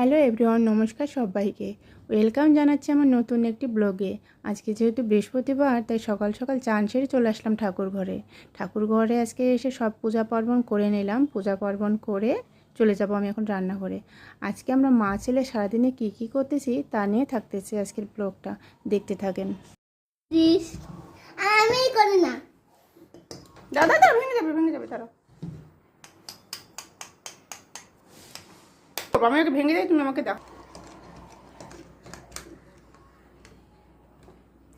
Hello everyone, নমস্কার সবাইকে। Welcome জানাচ্ছি আমার নতুন একটি ব্লগে। আজকে যেহেতু বৃহস্পতিবার, তাই সকাল সকাল চান সেরে চলে আসলাম ঠাকুর ঘরে আজকে এসে সব পূজা পার্বণ করে নিলাম। পূজা পার্বণ করে চলে যাব আমি এখন রান্নাঘরে। আজকে আমরা মা ছেলে সারাদিনে কী করতেছি তা নিয়ে থাকতেছি আজকের ব্লগটা, দেখতে থাকেন। আমি করি না দাদা ভেঙে যাবে তারা। আমি ওকে ভেঙে দেয়, তুমি আমাকে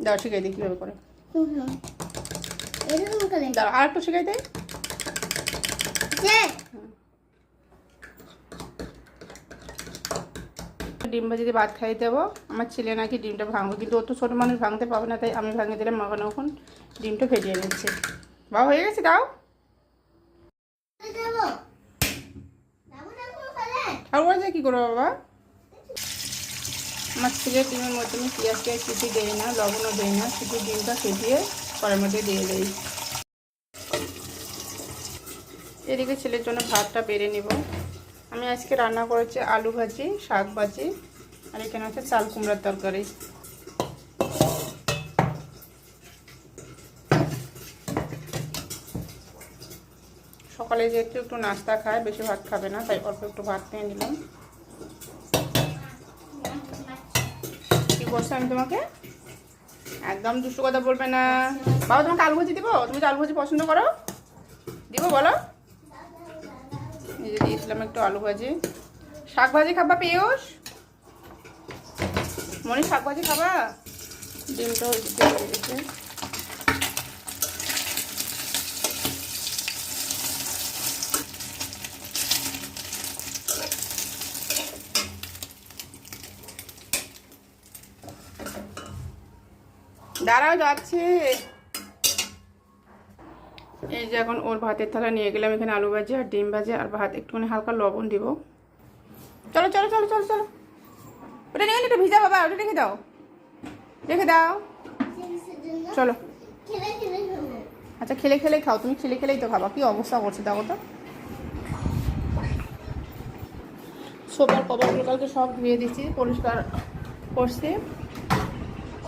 দাও শিখাই দিই কীভাবে করে। দাও আর একটু শিখাই দেয়। ডিম ভাজি দিয়ে ভাত খাইয়ে দেবো। আমার ছেলে নাকি ডিমটা ভাঙবো, কিন্তু ও তো ছোটো মানুষ ভাঙতে পাবে না, তাই আমি ভাঙে দিলাম। মাখানো এখন ডিমটা ফেটিয়ে নিচ্ছে। বা হয়ে গেছে, দাও। ঠাকুর কী করবো বাবা? আমার ছেলের ডিমের মধ্যে আমি পেঁয়াজ কিছু দিই না, লবণও দিই না, শুধু ডিমটা ফেটিয়ে কড়াইয়ের মধ্যে দিয়ে দিই। এদিকে ছেলের জন্য ভাতটা বেড়ে নিব। আমি আজকে রান্না করেছি আলু ভাজি, শাক ভাজি, আর এখানে হচ্ছে চাল কুমড়ার তরকারি। সকালে যেহেতু একটু নাস্তা খায়, বেশি ভাত খাবে না, তাই অল্প একটু ভাত নিয়ে নিলাম। কি বলছো আমি তোমাকে? একদম দুষ্টু কথা বলবে না বাবা। তোমাকে আলু ভাজি দিব? তুমি তো আলু ভাজি পছন্দ করো, দিব বলো। এই যে দিয়েছিলাম একটু আলু ভাজি। শাক ভাজি খাবা পিয়ুষ? মনি শাক ভাজি খাবা? ডিমটা হয়ে গেছে। দাঁড়াও, যাচ্ছে। এই যে এখন ওর ভাতের থালা নিয়ে গেলাম। এখানে আলু ভাজি আর ডিম ভাজি আর ভাত, একটুখানি হালকা লবণ দিব। চলো চলো চলো চলো চলো, ওটা নিয়ে একটু ভিজা বাবা, ওটা রেখে দাও, রেখে দাও। চলো। আচ্ছা খেলে খেলেই খাও, তুমি খেলে খেলেই তো খাবা। কি অবস্থা করছে দেখো তো। সোফার কভারগুলো কালকে সব ধুয়ে দিচ্ছি, পরিষ্কার করছি।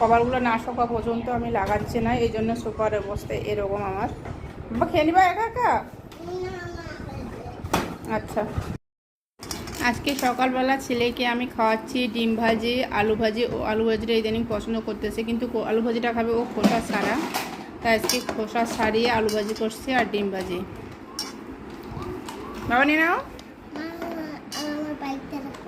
কভারগুলো না শোকা পর্যন্ত আমি লাগাচ্ছি না, এই জন্য সোফার অবস্থায় এরকম আমার। বাবা খেয়ে নিবা একা একা? আচ্ছা। আজকে সকালবেলা ছেলেকে আমি খাওয়াচ্ছি ডিম ভাজি, আলু ভাজি। ও আলু ভাজিটা ইদানিং পছন্দ করতেছে, কিন্তু আলু ভাজিটা খাবে ও খোসা ছাড়া, তাই আজকে খোসা ছাড়িয়ে আলু ভাজি করছে আর ডিম ভাজি। বাবা নিয়ে নাও।